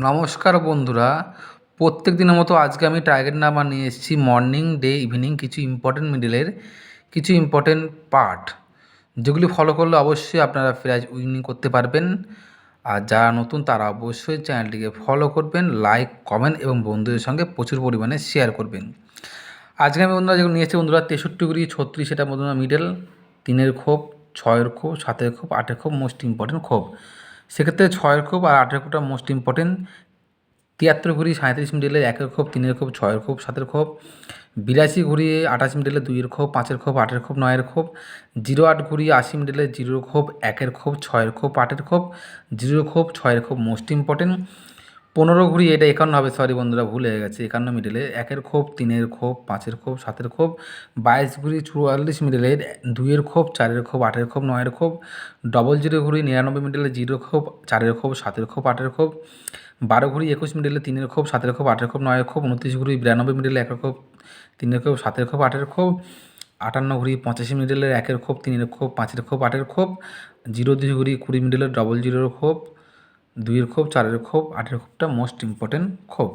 নমস্কার বন্ধুরা, প্রত্যেক দিনের মতো আজকে আমি টার্গেট নাম্বার নিয়ে এসেছি মর্নিং, ডে, ইভিনিং কিছু ইম্পর্টেন্ট মিডলের কিছু ইম্পর্টেন্ট পার্ট, যেগুলি ফলো করলে অবশ্যই আপনারা প্রাইজ উইনিং করতে পারবেন। আর যারা নতুন তারা অবশ্যই চ্যানেলটিকে ফলো করবেন, লাইক, কমেন্ট এবং বন্ধুদের সঙ্গে প্রচুর পরিমাণে শেয়ার করবেন। আজকে আমি বন্ধুরা যেগুলো নিয়ে এসেছি বন্ধুরা 63 এটা বন্ধুরা মিডল, 3-এর খোপ, 6-এর খোপ, 7-এর খোপ, 8-এর খোপ মোস্ট ইম্পর্টেন্ট খোপ। সেক্ষেত্রে 6-এর খোপ আর 8-এর খোপটা মোস্ট ইম্পর্টেন্ট। 73 ঘুরি 37 মিডলে 1-এর খোপ, 3-এর খোপ, 6-এর খোপ, 7-এর খোপ। 82 ঘুরিয়ে 28 মিডলে 2-এর খোপ, 5-এর খোপ, 8-এর খোপ, 9-এর খোপ। 08 ঘুরিয়ে 80 মিডলে 0-এর খোপ, 1-এর খোপ, 6-এর খোপ, 8-এর খোপ, 0-এর খোপ, 6-এর খোপ মোস্ট ইম্পর্টেন্ট। 15 ঘুরিয়ে এটা 51 হবে, সরি বন্ধুরা ভুল হয়ে গেছে, 51 মিডলে 1-এর খোপ, 3-এর খোপ, 5-এর খোপ, 7-এর খোপ। 22 ঘুরি 44 মিডলে 2-এর খোপ, 4-এর খোপ, 8-এর খোপ, 9-এর খোপ। 00 ঘুরি 99 মিডলে 0-এর খোপ, 4-এর খোপ, 7-এর খোপ, 8-এর খোপ। 12 ঘুরি 21 মিডলে 3-এর খোপ, 7-এর খোপ, 8-এর খোপ, 9-এর খোপ। 29 ঘুরি 92 মিডলে 1-এর খোপ, 3-এর খোপ, 7-এর খোপ, 8-এর খোপ। 58 ঘুরি 85 মিডলে 1-এর খোপ, 3-এর খোপ, 5-এর খোপ, 8-এর খোপ। 02 ঘুরি 20 মিডলে 00-এর খোপ, 2-এর খোপ, 4-এর খোপ, 8-এর খোপটা মোস্ট ইম্পর্টেন্ট খোপ।